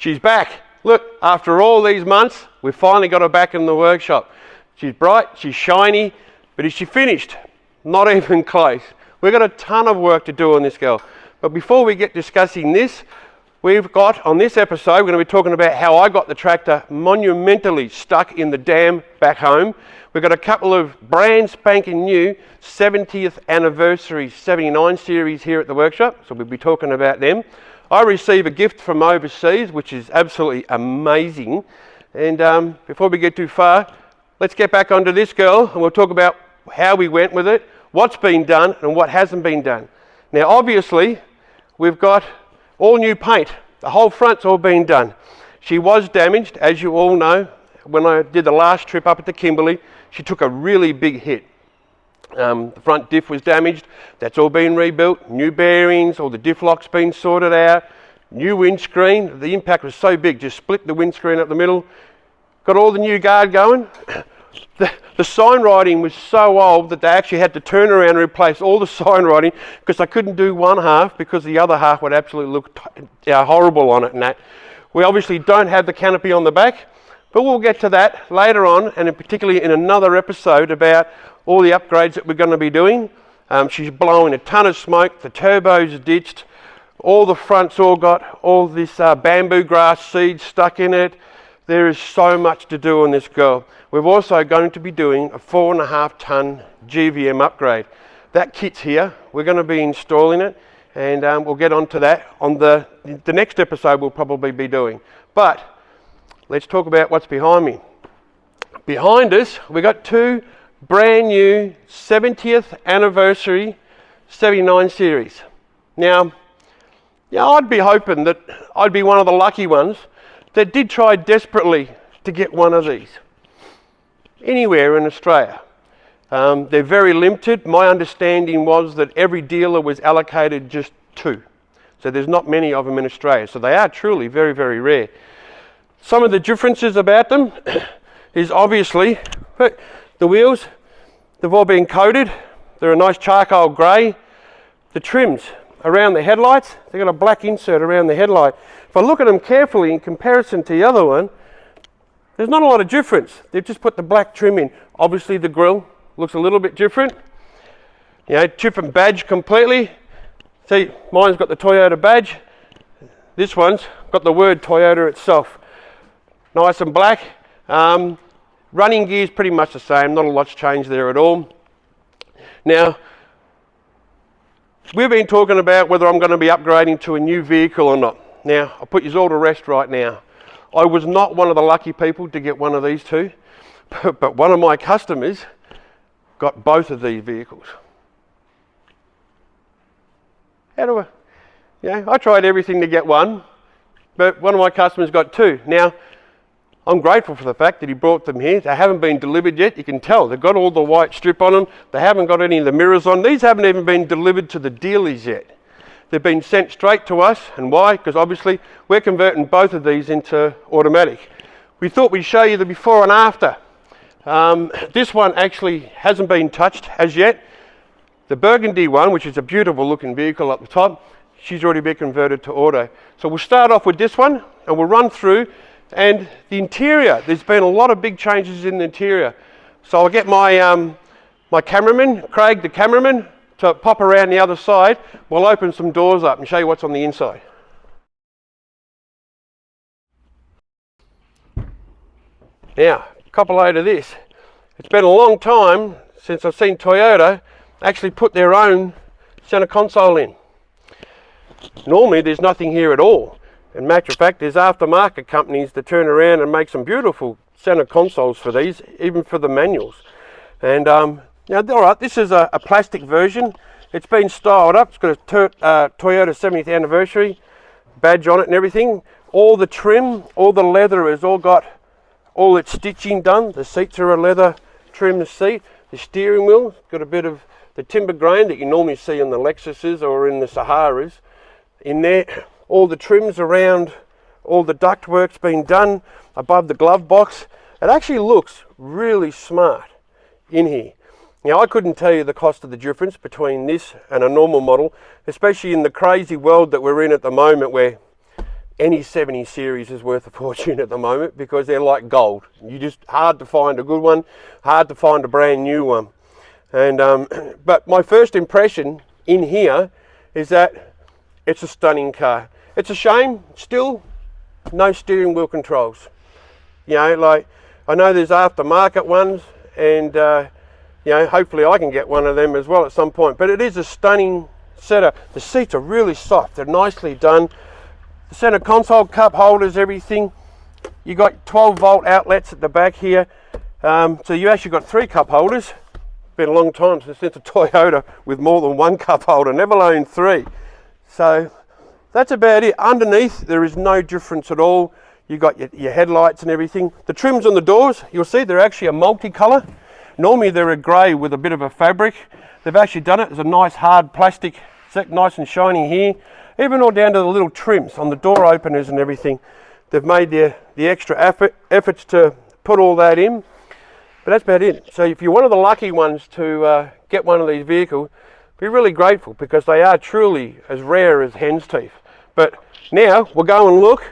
She's back. Look, after all these months, we've finally got her back in the workshop. She's bright, she's shiny, but is she finished? Not even close. We've got a ton of work to do on this girl. But before we get discussing this, we've got, on this episode, we're going to be talking about how I got the tractor monumentally stuck in the dam back home. We've got a couple of brand spanking new 70th anniversary 79 series here at the workshop, so we'll be talking about them. I receive a gift from overseas, which is absolutely amazing. And before we get too far, let's get back onto this girl and we'll talk about how we went with it, what's been done and what hasn't been done. Now obviously, we've got all new paint. The whole front's all been done. She was damaged, as you all know. When I did the last trip up at the Kimberley, she took a really big hit. The front diff was damaged. That's all been rebuilt. New bearings, all the diff locks been sorted out. New windscreen. The impact was so big, just split the windscreen up the middle. Got all the new guard going. The sign writing was so old that they actually had to turn around and replace all the sign writing because they couldn't do one half because the other half would absolutely look horrible on it and that. We obviously don't have the canopy on the back, but we'll get to that later on, and particularly in another episode about all the upgrades that we're going to be doing. She's blowing a ton of smoke, the turbo's ditched, all the fronts all got all this bamboo grass seed stuck in it. There is so much to do on this girl. We're also going to be doing a 4.5 ton GVM upgrade. That kit's here. We're going to be installing it, and we'll get onto that on the next episode we'll probably be doing. But let's talk about what's behind me. Behind us, we got two brand new 70th anniversary 79 series. Now, I'd be hoping that I'd be one of the lucky ones that did try desperately to get one of these anywhere in Australia. They're very limited. My understanding was that every dealer was allocated just 2. So there's not many of them in Australia. So they are truly very, very rare. Some of the differences about them is obviously the wheels, they've all been coated. They're a nice charcoal grey. The trims around the headlights, they've got a black insert around the headlight. If I look at them carefully in comparison to the other one, there's not a lot of difference. They've just put the black trim in. Obviously the grille looks a little bit different. Different badge completely. See, mine's got the Toyota badge. This one's got the word Toyota itself. Nice and black. Running gear's pretty much the same, not a lot's changed there at all. Now, we've been talking about whether I'm going to be upgrading to a new vehicle or not. Now, I'll put you all to rest right now. I was not one of the lucky people to get one of these two, but one of my customers got both of these vehicles. How do I tried everything to get one, but one of my customers got 2. Now, I'm grateful for the fact that he brought them here. They haven't been delivered yet. You can tell they've got all the white strip on them. They haven't got any of the mirrors on. These haven't even been delivered to the dealers yet. They've been sent straight to us. And why? Because obviously we're converting both of these into automatic. We thought we'd show you the before and after. This one actually hasn't been touched as yet. The burgundy one, which is a beautiful looking vehicle up the top, she's already been converted to auto. So we'll start off with this one and we'll run through. And the interior, there's been a lot of big changes in the interior. So I'll get my my cameraman, Craig the cameraman, to pop around the other side. We'll open some doors up and show you what's on the inside. Now, couple load of this. It's been a long time since I've seen Toyota actually put their own center console in. Normally there's nothing here at all. In matter of fact, there's aftermarket companies that turn around and make some beautiful center consoles for these, even for the manuals. And all right, this is a plastic version. It's been styled up. It's got a Toyota 70th anniversary badge on it and everything. All the trim, all the leather has all got all its stitching done. The seats are a leather trim seat. The steering wheel got a bit of the timber grain that you normally see in the Lexuses or in the Saharas in there. All the trims around, all the ductwork's been done above the glove box. It actually looks really smart in here. Now, I couldn't tell you the cost of the difference between this and a normal model, especially in the crazy world that we're in at the moment where any 70 series is worth a fortune at the moment because they're like gold. You just hard to find a good one, hard to find a brand new one. And but my first impression in here is that it's a stunning car. It's a shame still no steering wheel controls. You know, like I know there's aftermarket ones, and you know, hopefully I can get one of them as well at some point. But it is a stunning setup. The seats are really soft, they're nicely done. The center console, cup holders, everything. You got 12-volt outlets at the back here, so you actually got 3 cup holders. Been a long time since a Toyota with more than 1 cup holder, never alone 3. So that's about it. Underneath there is no difference at all. You got your headlights and everything. The trims on the doors, you'll see they're actually a multicolour. Normally they're a grey with a bit of a fabric. They've actually done it as a nice hard plastic, nice and shiny here. Even all down to the little trims on the door openers and everything. They've made the extra efforts to put all that in. But that's about it. So if you're one of the lucky ones to get one of these vehicles, be really grateful because they are truly as rare as hen's teeth. But now we'll go and look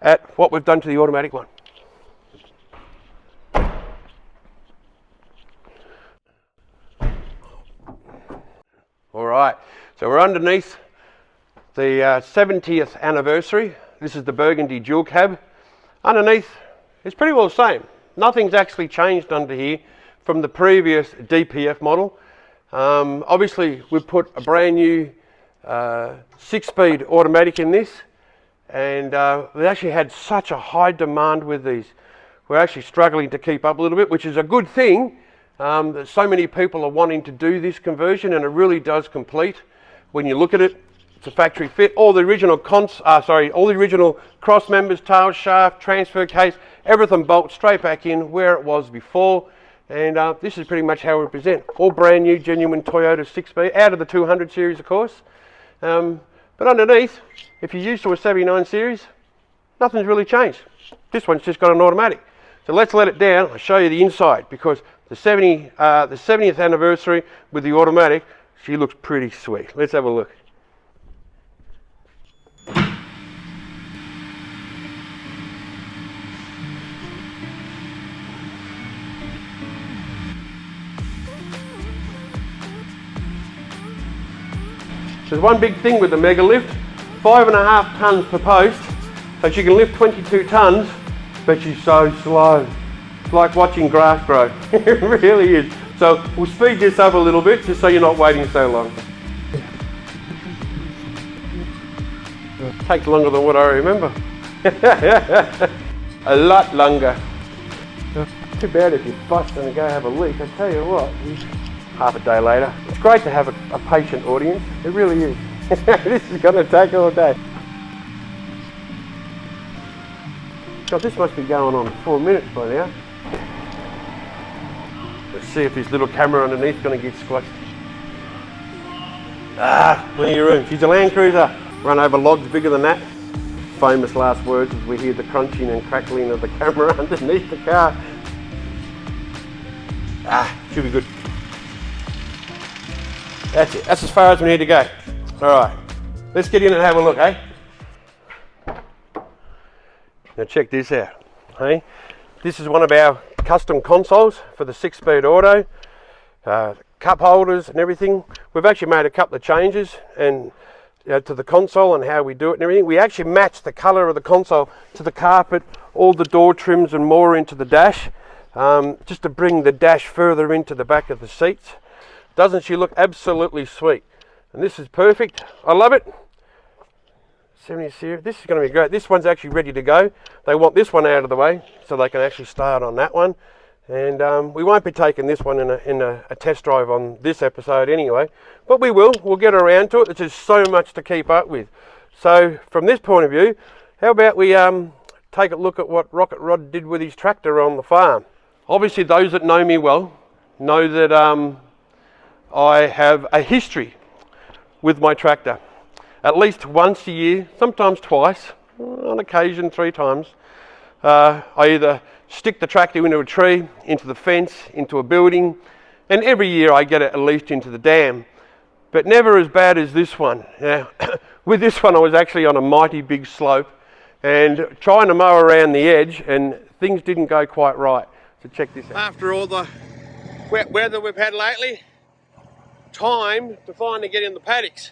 at what we've done to the automatic one. All right, so we're underneath the 70th anniversary. This is the burgundy dual cab. Underneath, it's pretty well the same. Nothing's actually changed under here from the previous DPF model. Obviously, we've put a brand new 6-speed automatic in this, and we actually had such a high demand with these. We're actually struggling to keep up a little bit, which is a good thing, that so many people are wanting to do this conversion, and it really does complete. When you look at it, it's a factory fit. All the original all the original cross members, tail shaft, transfer case, everything bolts straight back in where it was before. And this is pretty much how we present. All brand new, genuine Toyota 6-speed, out of the 200 series, of course. But underneath, if you're used to a 79 series, nothing's really changed. This one's just got an automatic. So let's let it down. I'll show you the inside because the 70th anniversary with the automatic, she looks pretty sweet. Let's have a look. There's one big thing with the Mega Lift, 5.5 tonnes per post, so she can lift 22 tonnes, but she's so slow. It's like watching grass grow, it really is. So we'll speed this up a little bit just so you're not waiting so long. It takes longer than what I remember. A lot longer. Too bad if you bust and go have a leak, I tell you what. Half a day later. It's great to have a patient audience, it really is. This is going to take all day. God, this must be going on 4 minutes by now. Let's see if this little camera underneath is going to get squashed. Plenty of room. She's a Land Cruiser. Run over logs bigger than that. Famous last words as we hear the crunching and crackling of the camera underneath the car. Should be good. That's it. That's as far as we need to go. All right. Let's get in and have a look, eh? Now check this out. Hey, this is one of our custom consoles for the 6-speed auto. Cup holders and everything. We've actually made a couple of changes and to the console and how we do it and everything. We actually match the colour of the console to the carpet, all the door trims and more into the dash, just to bring the dash further into the back of the seats. Doesn't she look absolutely sweet? And this is perfect. I love it. 70 series. This is going to be great. This one's actually ready to go. They want this one out of the way so they can actually start on that one. And we won't be taking this one in a test drive on this episode anyway, but we will. We'll get around to it. There's just so much to keep up with. So from this point of view, how about we take a look at what Rocket Rod did with his tractor on the farm. Obviously those that know me well know that I have a history with my tractor. At least once a year, sometimes twice, on occasion 3 times. I either stick the tractor into a tree, into the fence, into a building, and every year I get it at least into the dam. But never as bad as this one. Now, with this one I was actually on a mighty big slope, and trying to mow around the edge, and things didn't go quite right. So check this out. After all the wet weather we've had lately, time to finally get in the paddocks.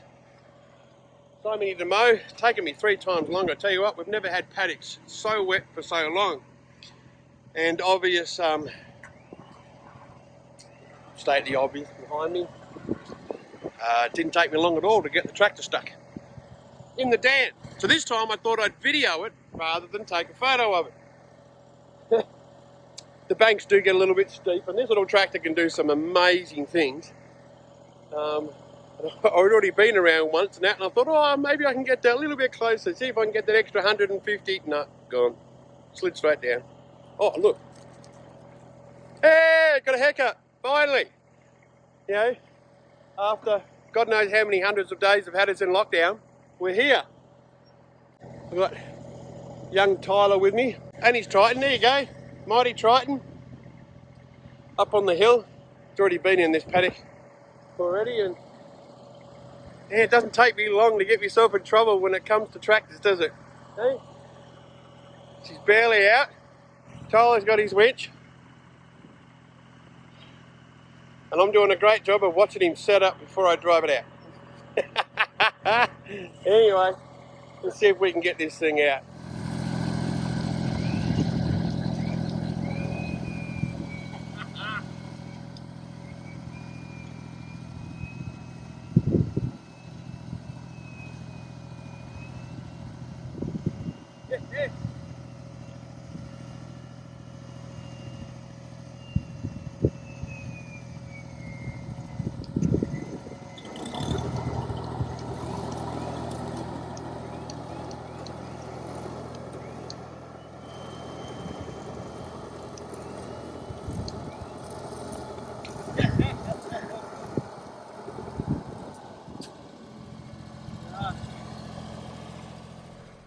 So many to mow, it's taken me 3 times longer. I tell you what, we've never had paddocks so wet for so long. And obvious, state the obvious behind me. It didn't take me long at all to get the tractor stuck in the dam. So this time I thought I'd video it rather than take a photo of it. The banks do get a little bit steep, and this little tractor can do some amazing things. I'd already been around once and that, and I thought, oh, maybe I can get that a little bit closer, see if I can get that extra 150. No, gone. Slid straight down. Oh, look. Hey, got a haircut, finally. You know, after God knows how many hundreds of days have had us in lockdown, we're here. I've got young Tyler with me, and his Triton, there you go. Mighty Triton. Up on the hill. It's already been in this paddock already, and yeah, it doesn't take me long to get myself in trouble when it comes to tractors, does it? Hey? She's barely out. Tyler's got his winch. And I'm doing a great job of watching him set up before I drive it out. Anyway, let's see if we can get this thing out.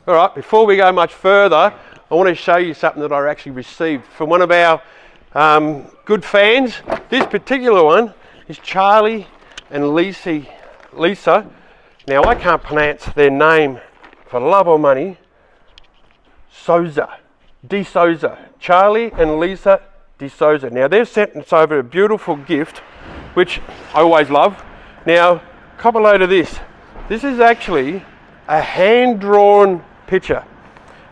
All right, before we go much further, I want to show you something that I actually received from one of our good fans. This particular one is Charlie and Lisa. Now, I can't pronounce their name for love or money. Souza. Charlie and Lisa Souza. Now, they've sent us over a beautiful gift, which I always love. Now, cop a load of this. This is actually a hand-drawn picture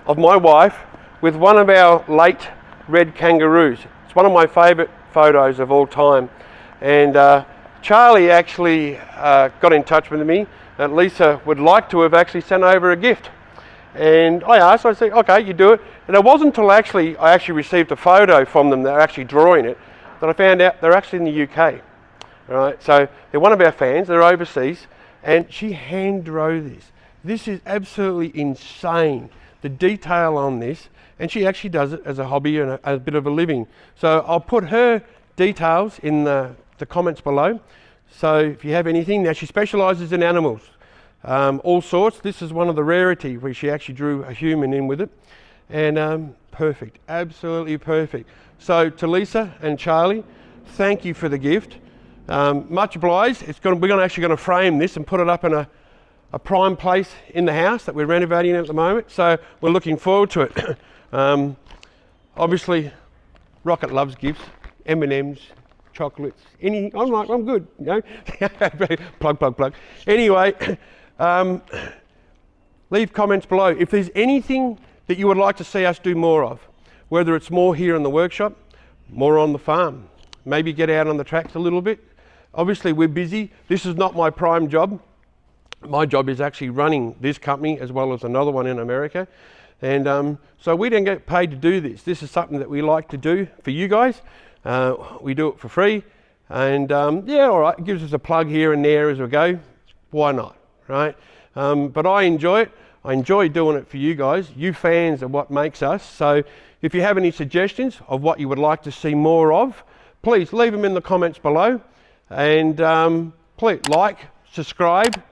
of my wife with one of our late Red Kangaroos. It's one of my favourite photos of all time. And Charlie actually got in touch with me that Lisa would like to have actually sent over a gift. And I asked, I said, okay, you do it. And it wasn't until I actually received a photo from them, they're actually drawing it, that I found out they're actually in the UK. All right, so they're one of our fans, they're overseas, and she hand drew this. This is absolutely insane, the detail on this, and she actually does it as a hobby and a bit of a living. So I'll put her details in the comments below. So if you have anything, now she specialises in animals, all sorts. This is one of the rarity where she actually drew a human in with it, and perfect, absolutely perfect. So to Lisa and Charlie, thank you for the gift. Much obliged. We're actually going to frame this and put it up in a prime place in the house that we're renovating at the moment, so we're looking forward to it. Obviously, Rocket loves gifts, M&Ms, chocolates, anything. I'm good, you know. plug. Anyway, leave comments below if there's anything that you would like to see us do more of, whether it's more here in the workshop, more on the farm, maybe get out on the tracks a little bit. Obviously, we're busy. This is not my prime job. My job is actually running this company as well as another one in America. And so we don't get paid to do this. This is something that we like to do for you guys. We do it for free. And yeah, all right, it gives us a plug here and there as we go. Why not, right? But I enjoy it. I enjoy doing it for you guys. You fans are what makes us. So if you have any suggestions of what you would like to see more of, please leave them in the comments below. And please like, subscribe,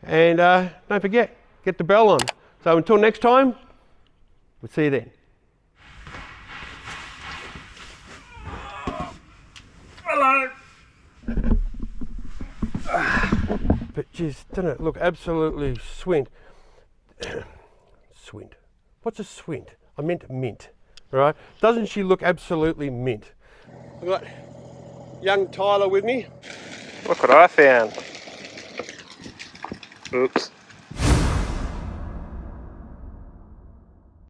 and don't forget, get the bell on. So until next time, we'll see you then. Hello. But just, doesn't it look absolutely swint? What's a swint? I meant mint, right? Doesn't she look absolutely mint? I've got young Tyler with me. Look what I found. Oops.